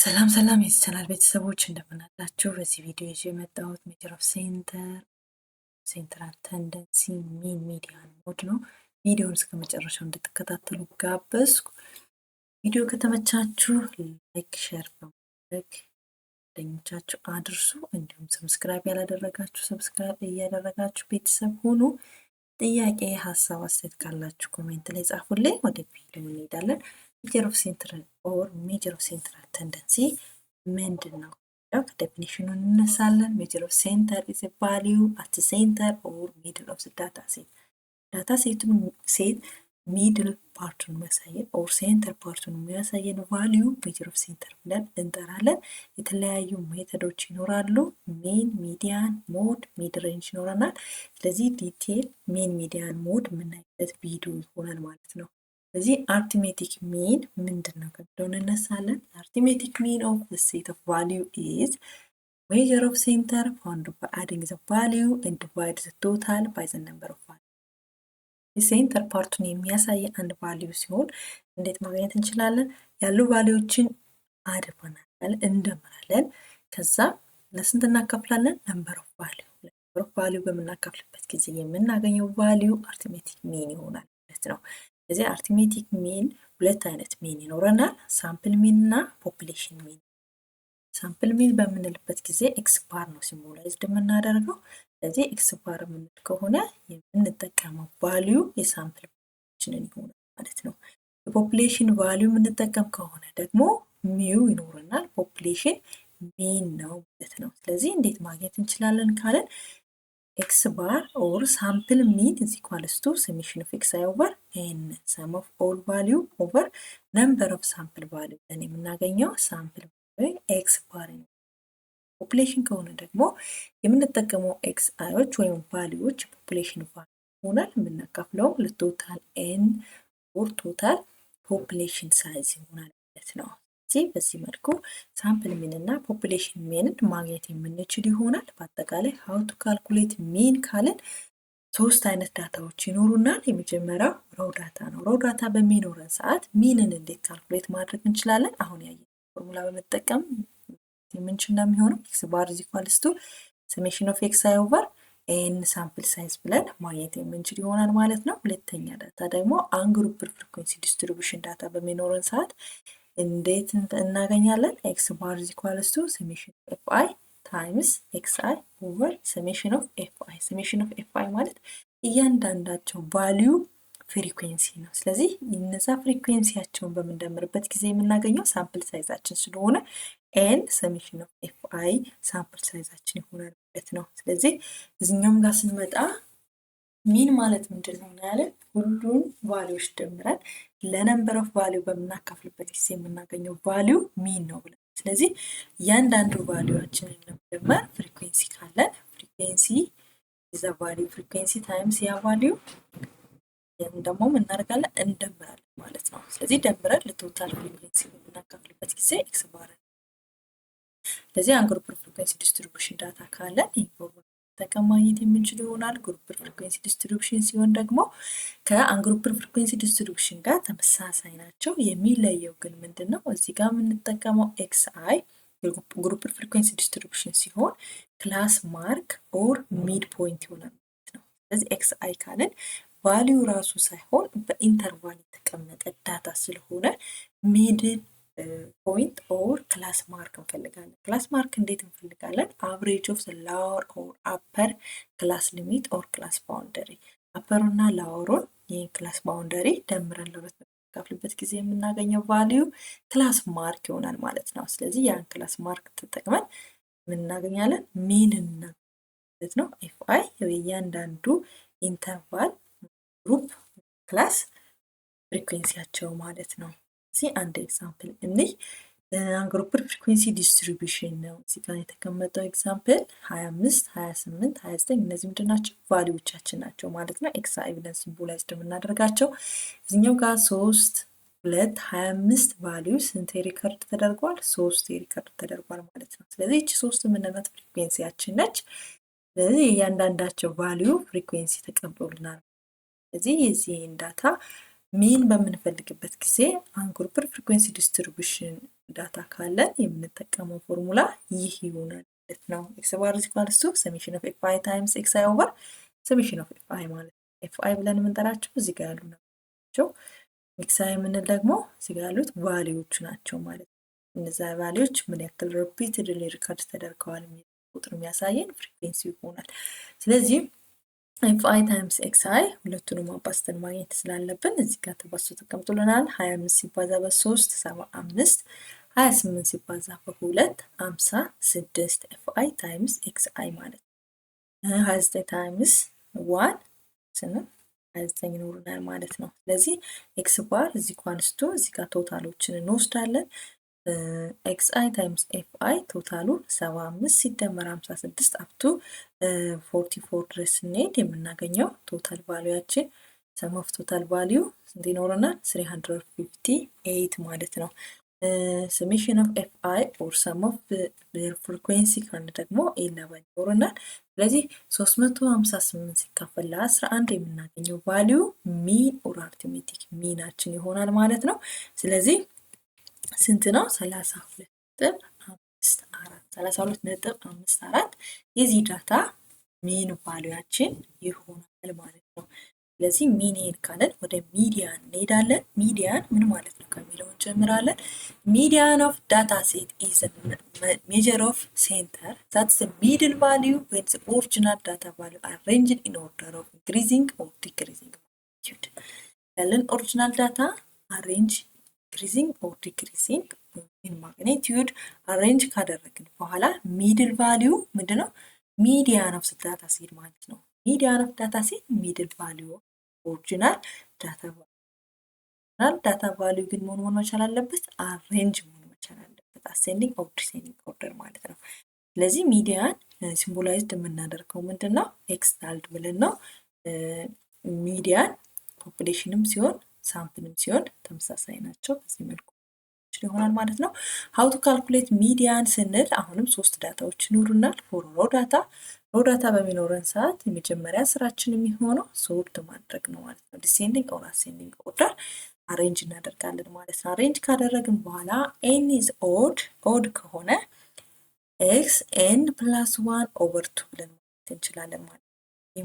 ሰላም ሰላም የዚህ ቻናል ቤተሰቦች እንደምን አላችሁ? በዚህ ቪዲዮ ይዤ የመጣሁት ሜጀር ኦፍ ሴንትራል ተንደንሲ ሚን ሚዲያን ሞድ ነው። ቪዲዮውን እስከ መጨረሻው እንድትከታተሉ ጋበዝኩ። ቪዲዮ ከተመቻችሁ ላይክ፣ ሼር በማድረግ ጓደኞቻችሁ አድርሱ። እንዲሁም ሰብስክራይብ ያላደረጋችሁ ሰብስክራይብ እያደረጋችሁ ቤተሰብ ሁኑ። ጥያቄ፣ ሀሳብ፣ አስተያየት ካላችሁ ኮሜንት ላይ ጻፉልኝ። ወደ ቪዲዮ እንሄዳለን። ሜጀር ኦፍ ሴንትራል ተንደንሲ ምንድን ነው? ከዴፊኒሽኑ እንነሳለን። ሜጀር ኦፍ ሴንተር ኢዝ ቫሊዩ አት ሴንተር ኦር ሚድል ኦፍ ዳታ ሴት። ዳታ ሴቱን ሚድል ፓርቱን የሚያሳየን ኦር ሴንተር ፓርቱን የሚያሳየን ቫሊዩ ሜጀር ኦፍ ሴንተር ብለን እንጠራለን። የተለያዩ ሜተዶች ይኖራሉ። ሜን፣ ሚዲያን፣ ሞድ፣ ሚድ ሬንጅ ይኖረናል። ስለዚህ ዲቴል ሜን፣ ሚዲያን፣ ሞድ የምናይበት ቪዲዮ ይሆናል ማለት ነው። ስለዚህ አርትሜቲክ ሚን ምንድን ነው ከብለው እንነሳለን። አርትሜቲክ ሚን ኦፍ the set of value is measure of center found by adding the value and divide the total by the number of value። የሴንተር ፓርቱን የሚያሳይ አንድ ቫሊዩ ሲሆን እንዴት ማግኘት እንችላለን? ያሉ ቫሊዎችን አድ እናደርጋለን፣ እንደምራለን። ከዛ ለስንት እናካፍላለን? ነምበር ኦፍ ቫሊዩ። ነምበር ኦፍ ቫሊዩ በምናካፍልበት ጊዜ የምናገኘው ቫሊዩ አርትሜቲክ ሚን ይሆናል ማለት ነው። ስለዚህ አርትሜቲክ ሚን ሁለት አይነት ሚን ይኖረናል፣ ሳምፕል ሚን እና ፖፑሌሽን ሚን። ሳምፕል ሚን በምንልበት ጊዜ ኤክስ ባር ነው ሲምቦላይዝድ የምናደርገው። ስለዚህ ኤክስ ባር የምንል ከሆነ የምንጠቀመው ቫሊዩ የሳምፕል ቫሊዩችንን ይሆናል ማለት ነው። የፖፑሌሽን ቫሊዩ የምንጠቀም ከሆነ ደግሞ ሚው ይኖረናል፣ ፖፑሌሽን ሚን ነው ማለት ነው። ስለዚህ እንዴት ማግኘት እንችላለን ካለን x bar or sample mean is equals to summation of xi over n, sum of all value over number of sample value then የምናገኘው ሳምፕል value x bar ነው። ፖፑሌሽን ከሆነ ደግሞ የምንጠቀመው x አይዎች ወይም ቫልዩዎች ፖፑሌሽን ቫልዩ ይሆናል። የምናካፍለው ለቶታል n or ቶታል ፖፑሌሽን ሳይዝ ይሆናል ማለት ነው። በዚህ መልኩ ሳምፕል ሚን እና ፖፑሌሽን ሚንን ማግኘት የምንችል ይሆናል። በአጠቃላይ how to calculate mean ካልን ሶስት አይነት ዳታዎች ይኖሩናል። የመጀመሪያው ሮው ዳታ ነው። ሮው ዳታ በሚኖረን ሰዓት ሚንን እንዴት ካልኩሌት ማድረግ እንችላለን? አሁን ያየነው ፎርሙላ በመጠቀም የምንችል ነው የሚሆነው። x bar is equals to summation of xi over n ሳምፕል ሳይዝ ብለን ማግኘት የምንችል ይሆናል ማለት ነው። ሁለተኛ ዳታ ደግሞ አንግሩፕድ ፍሪኩዌንሲ ዲስትሪቢዩሽን ዳታ በሚኖረን ሰዓት እንዴት እናገኛለን? x bar is equals to summation of fi times xi over summation of fi። summation of fi ማለት እያንዳንዳቸው ቫልዩ ፍሪኩዌንሲ ነው። ስለዚህ እነዛ ፍሪኩዌንሲያቸውን በምንደምርበት ጊዜ የምናገኘው ሳምፕል ሳይዛችን ስለሆነ n summation of fi ሳምፕል ሳይዛችን ይሆናል ማለት ነው። ስለዚህ እዚህኛውም ጋር ስንመጣ ሚን ማለት ምንድን ነው ያለን? ሁሉን ቫልዩዎች ደምረን ለነምበር ኦፍ ቫልዩ በምናካፍልበት ጊዜ የምናገኘው ቫልዩ ሚን ነው ብለን። ስለዚህ እያንዳንዱ ቫልዩዎችንን ለመደመር ፍሪኩዌንሲ ካለን ፍሪኩዌንሲ ኢዝ ዘ ቫልዩ ፍሪኩዌንሲ ታይምስ ያ ቫልዩ ደግሞ ምን እናደርጋለን? እንደምራለን ማለት ነው። ስለዚህ ደምረን ለቶታል ፍሪኩዌንሲ በምናካፍልበት ጊዜ ኤክስ ባር። ስለዚህ አንግሩፕድ ፍሪኩዌንሲ ዲስትሪቢዩሽን ዳታ ካለን ኢንፎርሜሽን ተጠቀም ማግኘት የምንችል ይሆናል። ግሩፕድ ፍሪኩዌንሲ ዲስትሪቢዩሽን ሲሆን ደግሞ ከአንግሩፕድ ፍሪኩዌንሲ ዲስትሪቢዩሽን ጋር ተመሳሳይ ናቸው። የሚለየው ግን ምንድነው? እዚህ ጋር የምንጠቀመው ኤክስ አይ ግሩፕድ ፍሪኩዌንሲ ዲስትሪቢዩሽን ሲሆን ክላስ ማርክ ኦር ሚድ ፖይንት ይሆናል ማለት ነው። ስለዚህ ኤክስ አይ ካልን ቫልዩ ራሱ ሳይሆን በኢንተርቫል የተቀመጠ ዳታ ስለሆነ ሚድል ፖይንት ኦር ክላስ ማርክ እንፈልጋለን። ክላስ ማርክ እንዴት እንፈልጋለን? አቨሬጅ ኦፍ ዘ ላወር ኦር አፐር ክላስ ሊሚት ኦር ክላስ ባውንደሪ። አፐር እና ላወሩን ይህን ክላስ ባውንደሪ ደምረን ለሁለት በምናካፍልበት ጊዜ የምናገኘው ቫልዩ ክላስ ማርክ ይሆናል ማለት ነው። ስለዚህ ያን ክላስ ማርክ ተጠቅመን የምናገኛለን ሚንና ማለት ነው ኤፍ አይ የእያንዳንዱ ኢንተርቫል ግሩፕ ክላስ ፍሪኩዌንሲያቸው ማለት ነው። እዚህ አንድ ኤግዛምፕል እንይ። አንግሩፕድ ፍሪኩዌንሲ ዲስትሪቢዩሽን ነው እዚህ ጋር የተቀመጠው ኤግዛምፕል 25 28 29 እነዚህ ምንድን ናቸው? ቫልዩዎቻችን ናቸው ማለት ነው። ኤክስ አይ ብለን ሲምቦላይዝድ የምናደርጋቸው እዚህኛው ጋር 3 2 25 ቫልዩ ስንት ሪከርድ ተደርጓል? 3 ሪከርድ ተደርጓል ማለት ነው። ስለዚህ እቺ 3 የምንላት ፍሪኩዌንሲያችን ነች። ስለዚህ እያንዳንዳቸው ቫልዩ ፍሪኩዌንሲ ተቀብሎልናል። ስለዚህ የዚህን ዳታ ሚን በምንፈልግበት ጊዜ አንግሩፕድ ፍሪኩዌንሲ ዲስትሪቢዩሽን ዳታ ካለን የምንጠቀመው ፎርሙላ ይህ ይሆናል ማለት ነው። ኤክስ ባር ኢዝ ኢኳልስ ቱ ሰሜሽን ኦፍ ኤፍ አይ ታይምስ ኤክስ አይ ኦቨር ሰሜሽን ኦፍ ኤፍ አይ ማለት ነው። ኤፍ አይ ብለን የምንጠራቸው እዚህ ጋር ያሉ ናቸው። ኤክስ አይ የምንል ደግሞ እዚህ ጋር ያሉት ቫሊዎቹ ናቸው ማለት ነው። እነዚያ ቫሊዎች ምን ያክል ሪፒትድሊ ሪከርድ ተደርገዋል የሚል ቁጥር የሚያሳየን ፍሪኩዌንሲ ይሆናል። ስለዚህ ኤፍ አይ ታይምስ ኤክስ አይ ሁለቱንም አባዝተን ማግኘት ስላለብን እዚህ ጋር ተባዝቶ ተቀምጦልናል። 25 ሲባዛ በ3 75፣ 28 ሲባዛ በ2 56 ኤፍ አይ ታይምስ ኤክስ አይ ማለት ነው። 29 ታይምስ 1 ስንል 29 ይኖርናል ማለት ነው። ስለዚህ ኤክስ ባር እዚህ ኳንስቱ እዚህ ጋር ቶታሎችን እንወስዳለን። ኤክስ አይ ታይምስ ኤፍ አይ ቶታሉ 75 ሲደመር 56 አፕቱ 44 ድረስ ስንሄድ የምናገኘው ቶታል ቫሊያችን ሰም ኦፍ ቶታል ቫሊዩ ስንት ይኖረናል? 358 ማለት ነው። ሰሜሽን ኦፍ ኤፍ አይ ኦር ሰም ኦፍ ፍሪኩዌንሲ ካለ ደግሞ 11 ይኖረናል። ስለዚህ 358 ሲካፈል ለ11 የምናገኘው ቫሊዩ ሚን ኦር አርትሜቲክ ሚናችን ይሆናል ማለት ነው። ስለዚህ ስንት ነው? 32.54 የዚህ ዳታ ሚን ቫሊያችን ይሆናል ማለት ነው። ስለዚህ ሚን ካለን ወደ ሚዲያን እንሄዳለን። ሚዲያን ምን ማለት ነው ከሚለው እንጀምራለን። ሚዲያን ኦፍ ዳታ ሴት ኢዝ ሜጀር ኦፍ ሴንተር ዛትስ ዘ ሚድል ቫሊዩ ዌን ዘ ኦሪጂናል ዳታ ቫሊዩ አሬንጅድ ኢን ኦርደር ኦፍ ኢንክሪዚንግ ኦር ዲክሪዚንግ ማግኒቲዩድ ያለን ኦሪጂናል ዳታ አሬንጅ ኢንክሪዚንግ ኦር ዲክሪዚንግ ኢን ማግኒቲዩድ አሬንጅ ካደረግን በኋላ ሚድል ቫሊዩ ምንድነው? ሚዲያን ኦፍ ዳታ ሴት ማለት ነው። ሚዲያን ኦፍ ዳታ ሴት ሚድል ቫሊዩ ኦሪጂናል ዳታ ቫሊዩ ግን መሆን መቻል አለበት፣ አሬንጅ መሆን መቻል አለበት፣ አሴንዲንግ ኦር ዲሴንዲንግ ኦርደር ማለት ነው። ስለዚህ ሚዲያን ሲምቦላይዝድ የምናደርገው ምንድነው? ኤክስታልድ ብለን ነው። ሚዲያን ፖፑሌሽንም ሲሆን ሳምፕልም ሲሆን ተመሳሳይ ናቸው። በዚህ መልኩ ይሆናል ማለት ነው። ሃው ቱ ካልኩሌት ሚዲያን ስንል አሁንም 3 ዳታዎች ይኖሩናል። ፎር ሮ ዳታ በሚኖረን ሰዓት የመጀመሪያ ስራችን የሚሆነው ሶርት ማድረግ ነው ማለት ነው። ዲሴንዲንግ ኦር አሴንዲንግ ኦርደር አሬንጅ እናደርጋለን ማለት ነው። አሬንጅ ካደረግን በኋላ ኤን ኢዝ ኦድ ከሆነ ኤክስ ኤን ፕላስ 1 ኦቨር 2 ብለን ማለት እንችላለን ማለት ነው። ይህ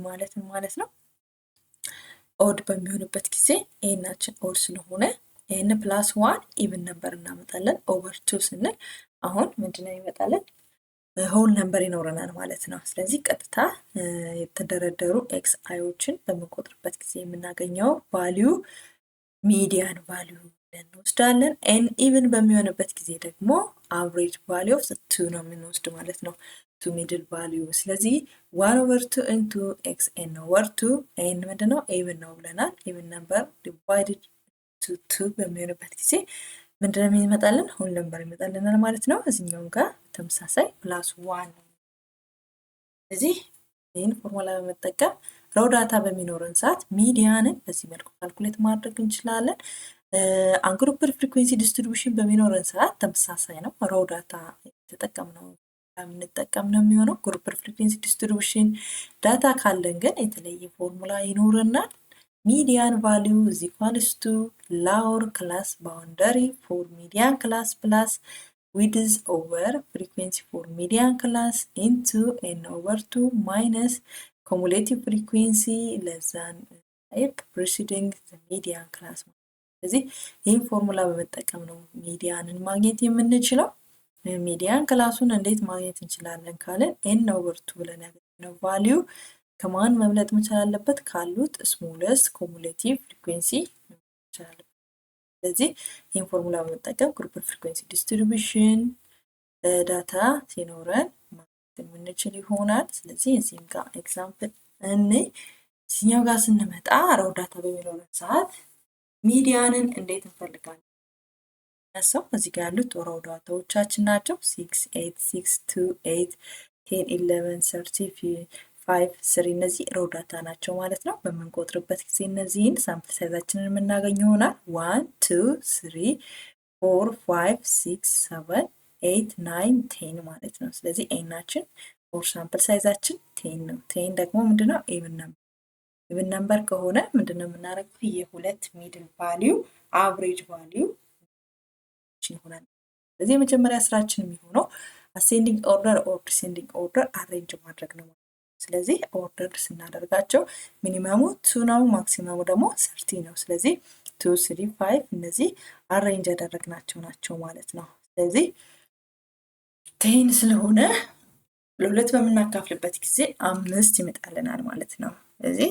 ማለት ነው ኦድ በሚሆንበት ጊዜ ኤናችን ኦድ ስለሆነ ኤን ፕላስ 1 ኢቭን ነበር እናመጣለን። ኦቨር 2 ስንል አሁን ምንድነው ይመጣለን? ሆል ነምበር ይኖረናል ማለት ነው። ስለዚህ ቀጥታ የተደረደሩ ኤክስ አይዎችን በምንቆጥርበት ጊዜ የምናገኘው ቫሊዩ ሚዲያን ቫሊዩ እንወስዳለን። ኤን ኢቭን በሚሆንበት ጊዜ ደግሞ አቨሬጅ ቫሊዩ ኦፍ 2 ነው የምንወስድ ማለት ነው። ቱ ሚድል ቫሊዩ ስለዚህ 1 ኦቨር 2 ኢንቱ ኤክስ ኤን ኦቨር 2 ኤን ምንድነው? ኢቭን ነው ብለናል። ኢቭን ነምበር ዲቫይድድ ቱ 2 በሚሆንበት ጊዜ ምንድነው የሚመጣልን? ሆል ነምበር ይመጣልናል ማለት ነው። እዚህኛው ጋር ተመሳሳይ ፕላስ 1 ስለዚህ ይህን ፎርሙላ በመጠቀም ሮው ዳታ በሚኖረን ሰዓት ሚዲያንን በዚህ መልኩ ካልኩሌት ማድረግ እንችላለን። አንግሩፕድ ፍሪኩዌንሲ ዲስትሪቢዩሽን በሚኖረን ሰዓት ተመሳሳይ ነው። ሮው ዳታ የተጠቀምነው የምንጠቀም ነው የሚሆነው። ግሩፕ ፍሪኩዌንሲ ዲስትሪቢዩሽን ዳታ ካለን ግን የተለየ ፎርሙላ ይኖረናል። ሚዲያን ቫሊዩ is equals to lower class boundary for median class plus width over frequency for median class into n over 2 minus cumulative frequency less than preceding the median class። ስለዚህ ይህን ፎርሙላ በመጠቀም ነው ሚዲያንን ማግኘት የምንችለው። ሚዲያን ክላሱን እንዴት ማግኘት እንችላለን ካለን n over 2 ብለን ያገኘነው ቫሊዩ ከማን መብለጥ መቻል አለበት? ካሉት ስሞለስት ኮሙሌቲቭ ፍሪኩዌንሲ መቻል አለበት። ስለዚህ ይህን ፎርሙላ በመጠቀም ግሩፕ ፍሪኩዌንሲ ዲስትሪቢዩሽን ዳታ ሲኖረን ማግኘት የምንችል ይሆናል። ስለዚህ እዚህም ጋር ኤግዛምፕል እዚህኛው ጋር ስንመጣ ሮው ዳታ በሚኖረን ሰዓት ሚዲያንን እንዴት እንፈልጋለን? ሰው እዚህ ጋር ያሉት ሮው ዳታዎቻችን ናቸው። 6 8 6 2 8 10 11 30 5 3 እነዚህ ሮው ዳታ ናቸው ማለት ነው። በምንቆጥርበት ጊዜ እነዚህን ሳምፕል ሳይዛችንን የምናገኘው ይሆናል 1 2 3 4 5 6 7 8 9 10 ማለት ነው። ስለዚህ ኤናችን ኦር ሳምፕል ሳይዛችን 10 ነው። 10 ደግሞ ምንድነው? ኢቭን ነምበር ከሆነ ምንድነው የምናደርገው? የሁለት ሚድል ቫሊዩ አቨሬጅ ቫሊዩ ይሆናል። ስለዚህ የመጀመሪያ ስራችን የሚሆነው አሴንዲንግ ኦርደር ኦር ዲሴንዲንግ ኦርደር አሬንጅ ማድረግ ነው። ስለዚህ ኦርደር ስናደርጋቸው ሚኒመሙ 2 ነው፣ ማክሲመሙ ደግሞ 30 ነው። ስለዚህ 2 3 5 እነዚህ አሬንጅ ያደረግናቸው ናቸው ማለት ነው። ስለዚህ 10 ስለሆነ ለሁለት በምናካፍልበት ጊዜ 5 ይመጣልናል ማለት ነው። ስለዚህ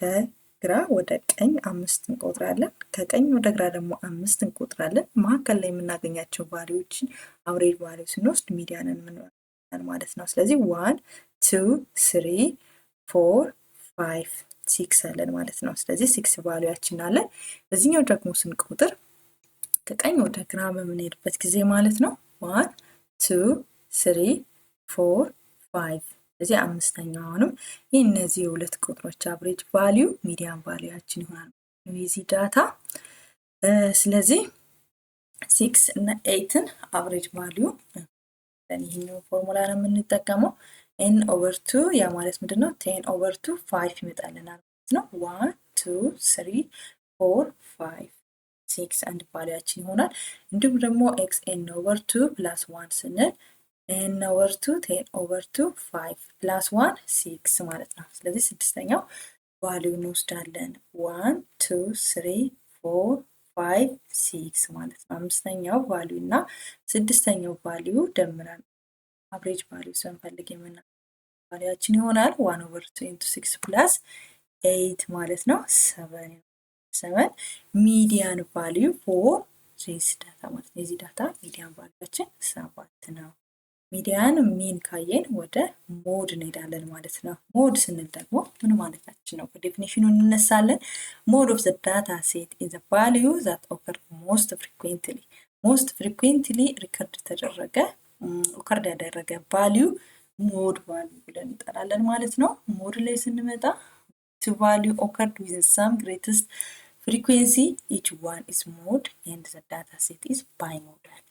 ከግራ ወደ ቀኝ 5 እንቆጥራለን፣ ከቀኝ ወደ ግራ ደግሞ 5 እንቆጥራለን። መሀከል ላይ የምናገኛቸው ቫልዩዎችን አቨሬጅ ቫልዩ ስንወስድ ሚዲያንን እንመጣለን ማለት ነው። ስለዚህ 1 2 3 4 5 6 አለን ማለት ነው። ስለዚህ 6 ቫልዩያችን አለን። በዚህኛው ደግሞ ስንቆጥር ከቀኝ ወደ ግራ በምንሄድበት ጊዜ ማለት ነው 1 2 3 4 5 ስለዚህ አምስተኛውንም እነዚህ የሁለት ቁጥሮች አቨሬጅ ቫልዩ ሚዲያን ቫልዩያችን ይሆናል የዚህ ዳታ። ስለዚህ 6 እና 8ን አቨሬጅ ቫልዩ ይሄኛው ፎርሙላ ነው የምንጠቀመው። n over 2 ያ ማለት ምንድነው 10 over 2 5 ይመጣልናል ማለት ነው። 1 2 3 4 5 6 አንድ ቫልዩያችን ይሆናል። እንዲሁም ደግሞ xn over 2 plus 1 ስንል n over 2 10 over 2 5 plus 1 6 ማለት ነው። ስለዚህ ስድስተኛው ቫልዩ እንወስዳለን 1 2 3 4 5 6 ማለት ነው። አምስተኛው ቫልዩ እና ስድስተኛው ቫልዩ ደምረን አቨሬጅ ቫልዩ ስንፈልግ የምናገኘው ቫልዩያችን ይሆናል 1 over 2 into 6 plus 8 ማለት ነው 7 ሚዲያን ቫልዩ ፎር ዚስ ዳታ ማለት ነው። የዚህ ዳታ ሚዲያን ቫልዩያችን 7 ነው። ሚዲያን ሚን ካየን ወደ ሞድ እንሄዳለን ማለት ነው። ሞድ ስንል ደግሞ ምን ማለታችን ነው? ከዴፊኒሽኑ እንነሳለን። ሞድ ኦፍ ዘ ዳታ ሴት ኢዝ ዘ ቫልዩ ዛት ኦከር ሞስት ፍሪኩዌንትሊ ሪከርድ ያደረገ ቫልዩ ሞድ ቫልዩ ብለን እንጠራለን ማለት ነው። ሞድ ላይ ስንመጣ to value occurred with some greatest frequency, each one is mode and the data set is bimodal።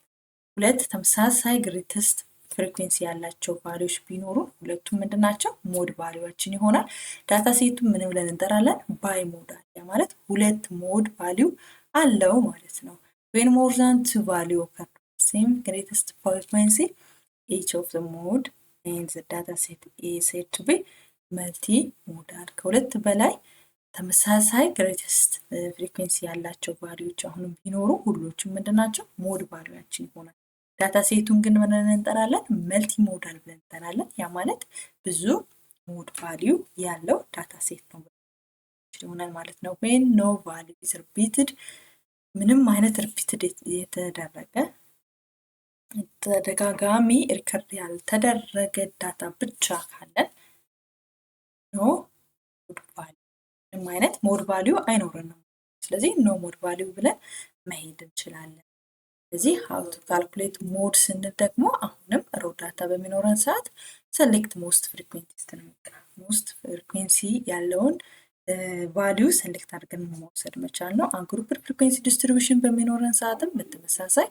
ሁለት ተመሳሳይ greatest ፍሪኩዌንሲ ያላቸው ቫልዩዎች ቢኖሩ ሁለቱም ምንድናቸው? ሞድ ቫልዩዋችን ይሆናል። ዳታ ሴቱ ምን ብለን እንጠራለን? ባይ ሞዳል። ያ ማለት ሁለት ሞድ ቫልዩ አለው ማለት ነው። when more than two value occur same greatest frequency, each of the mode and the data set is said to be multi modal። ከሁለት በላይ ተመሳሳይ greatest ፍሪኩዌንሲ ያላቸው ቫልዩዎች አሁንም ቢኖሩ ሁሉም ምንድናቸው? ሞድ ቫልዩዋችን ይሆናል። ዳታ ሴቱን ግን ምን እንጠራለን? መልቲ ሞዳል ብለን እንጠራለን። ያ ማለት ብዙ ሞድ ቫልዩ ያለው ዳታ ሴት ነው ይሆናል ማለት ነው። when no value is repeated ምንም አይነት ሪፒትድ የተደረገ ተደጋጋሚ ሪከርድ ያልተደረገ ዳታ ብቻ ካለን ኖ ሞድ ቫልዩ ምንም አይነት ሞድ ቫልዩ አይኖርንም። ስለዚህ ኖ ሞድ ቫልዩ ብለን መሄድ እንችላለን። ስለዚህ how to calculate mode ስንል ደግሞ አሁንም ሮ ዳታ በሚኖረን ሰዓት select most frequency ነው። most frequency ያለውን ቫልዩ ሰሌክት አድርገን መውሰድ መቻል ነው። አንግሩፕድ ፍሪኩዌንሲ ዲስትሪቢዩሽን በሚኖረን ሰዓትም በተመሳሳይ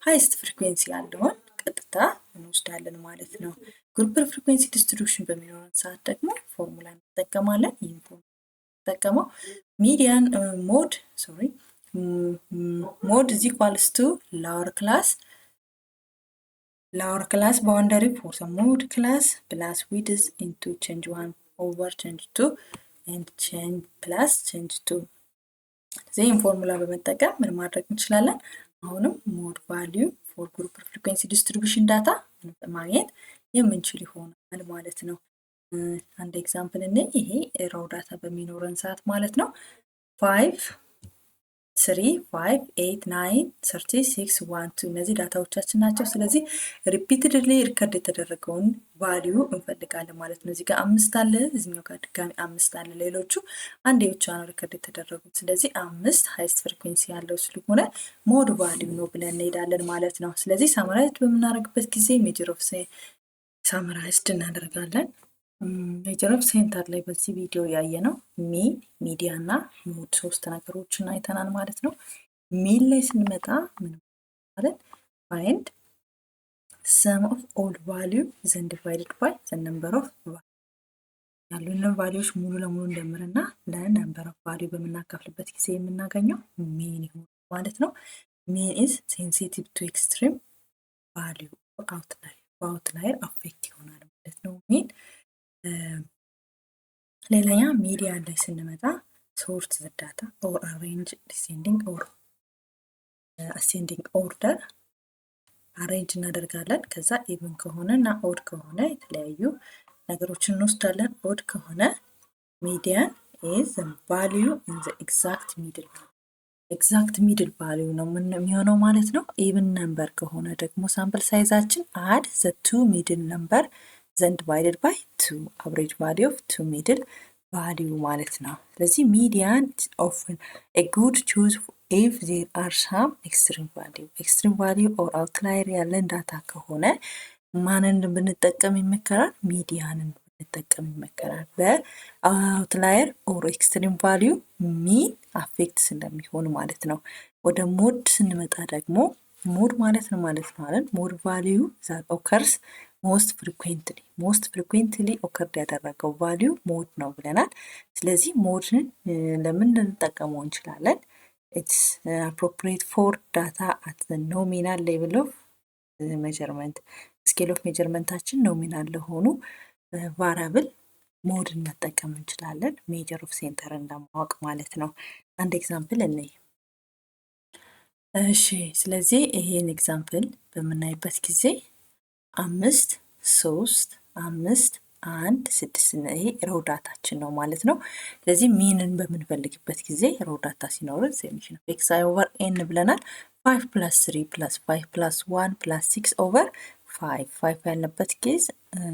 ሃይስት ፍሪኩዌንሲ ያለውን ቀጥታ እንወስዳለን ማለት ነው። ግሩፕድ ፍሪኩዌንሲ ዲስትሪቢዩሽን በሚኖረን ሰዓት ደግሞ ፎርሙላ እንጠቀማለን። ይህን ፎርሙላ እንጠቀመው ሚዲያን mode is equals to lower class boundary for the mode class plus width into change 1 over change 2 and change plus change 2። ይህን ፎርሙላ በመጠቀም ምን ማድረግ እንችላለን? አሁንም ሞድ ቫልዩ ፎር ግሩፕ ፍሪኩዌንሲ ዲስትሪቢዩሽን ዳታ ማግኘት የምንችል ይሆናል ማለት ነው። አንድ ኤግዛምፕል እንይ። ይሄ ራው ዳታ በሚኖረን ሰዓት ማለት ነው 5 3 5 8 9 36 1 2 እነዚህ ዳታዎቻችን ናቸው። ስለዚህ ሪፒትድሊ ሪከርድ የተደረገውን ቫልዩ እንፈልጋለን ማለት ነው። እዚህ ጋር 5 አለ፣ እዚህኛው ጋር ድጋሚ 5 አለ። ሌሎቹ አንዴ ብቻ ነው ሪከርድ የተደረጉት። ስለዚህ 5 ሃይስት ፍሪኩዌንሲ ያለው ስለሆነ ሞድ ቫልዩ ነው ብለን እንሄዳለን ማለት ነው። ስለዚህ ሳመራይዝድ በምናደርግበት ጊዜ ሜጀር ኦፍ ሳመራይዝድ እናደርጋለን። ሜጀር ኦፍ ሴንተር ላይ በዚህ ቪዲዮ ያየ ነው ሚን፣ ሚዲያ እና ሞድ ሶስት ነገሮችን አይተናል ማለት ነው። ሚን ላይ ስንመጣ ምን ማለት find sum of all value then divided by the number of value ያሉንን ቫልዩዎች ሙሉ ለሙሉ እንደምርና ለነምበር ኦፍ ቫልዩ በምናካፍልበት ጊዜ የምናገኘው ሚን ይሆናል ማለት ነው። ሚን is sensitive to extreme ቫሊዩ አውትላየር በአውትላየር አፌክት ይሆናል ማለት ነው ሚን። ሌላኛ ሚዲያ ላይ ስንመጣ ሶርት ዳታ ኦር አሬንጅ ዲሴንዲንግ ኦር አሴንዲንግ ኦርደር አሬንጅ እናደርጋለን። ከዛ ኢቭን ከሆነ እና ኦድ ከሆነ የተለያዩ ነገሮችን እንወስዳለን። ኦድ ከሆነ ሚዲያን ኢዝ ቫሊዩ ኢን ዘ ኤግዛክት ሚድል ኤግዛክት ሚድል ቫሊዩ ነው የሚሆነው ማለት ነው። ኢቭን ነምበር ከሆነ ደግሞ ሳምፕል ሳይዛችን አድ ዘ ቱ ሚድል ነምበር ዘን ዲቫይድድ ባይ ቱ አቨሬጅ ቫሊዩ ኦፍ ቱ ሚድል ቫሊዩ ማለት ነው። ስለዚህ ሚዲያን ኦፍን ኤ ጉድ ቹዝ ኢፍ ዜር አር ሳም ኤክስትሪም ቫሊዩ ኦር አውትላየር ያለን ዳታ ከሆነ ማንን ብንጠቀም ይመከራል? ሚዲያንን ብንጠቀም ይመከራል። በአውትላየር ኦር ኤክስትሪም ቫሊዩ ሚን አፌክት ስለሚሆን ማለት ነው። ወደ ሞድ ስንመጣ ደግሞ ሞድ ማለት ነው አለን ሞድ ቫሊዩ ዛት ኦከርስ ሞስት ፍሪኩዌንትሊ ኦከርድ ያደረገው ቫሊዩ ሞድ ነው ብለናል። ስለዚህ ሞድን ለምን ልንጠቀመው እንችላለን? ኢትስ አፕሮፕሪየት ፎር ዳታ አት ዘ ኖሚናል ሌቭል ኦፍ ሜጀርመንት ስኬል ኦፍ ሜጀርመንታችን ኖሚናል ለሆኑ ቫሪያብል ሞድን መጠቀም እንችላለን። ሜጀር ኦፍ ሴንተርን ለማወቅ ማለት ነው። አንድ ኤግዛምፕል እንይ። እሺ ስለዚህ ይሄን ኤግዛምፕል በምናይበት ጊዜ 5 3 5 1 6 ይሄ ሮው ዳታችን ነው ማለት ነው። ስለዚህ ሚንን በምንፈልግበት ጊዜ ሮው ዳታ ሲኖርን ሰሜሽን ኦፍ ኤክስ አይ ኦቨር ኤን ብለናል። 5 + 3 + 5 + 1 + 6 ኦቨር 5 ያለበት ኬዝ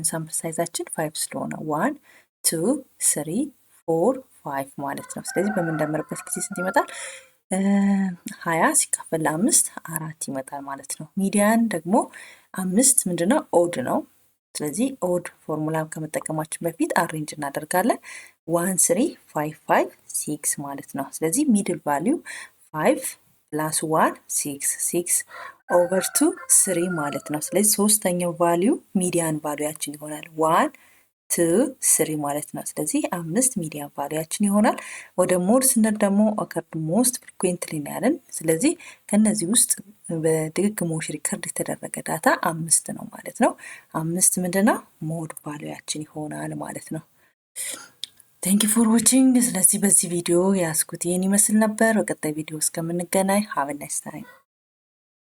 ሳምፕል ሳይዛችን 5 ስለሆነ 1 2 3 4 5 ማለት ነው። ስለዚህ በምንደምርበት ጊዜ ስንት ይመጣል? 20 ሲካፈል ለ5 4 ይመጣል ማለት ነው። ሚዲያን ደግሞ 5 ምንድነው? ኦድ ነው። ስለዚህ ኦድ ፎርሙላ ከመጠቀማችን በፊት አሬንጅ እናደርጋለን። 1 3 5 5 6 ማለት ነው። ስለዚህ ሚድል ቫሊዩ 5 + 1 6 6 ኦቨር 2 3 ማለት ነው። ስለዚህ ሶስተኛው ቫሊዩ ሚዲያን ቫሊዩያችን ይሆናል 1 2 3 ማለት ነው። ስለዚህ 5 ሚዲያን ቫሊዩያችን ይሆናል። ወደ ሞድ ስንል ደግሞ ኦከርድ ሞስት ፍሪኩዌንትሊ ነው ያለን። ስለዚህ ከነዚህ ውስጥ በድግግሞሽ ሪከርድ የተደረገ ዳታ 5 ነው ማለት ነው። 5 ምንድነው? ሞድ ቫሊዩያችን ይሆናል ማለት ነው። ቴንክ ዩ ፎር ዋቺንግ። ስለዚህ በዚህ ቪዲዮ ያስኩት ይህን ይመስል ነበር። በቀጣይ ቪዲዮ እስከምንገናኝ ሃቭ ናይስ ታይም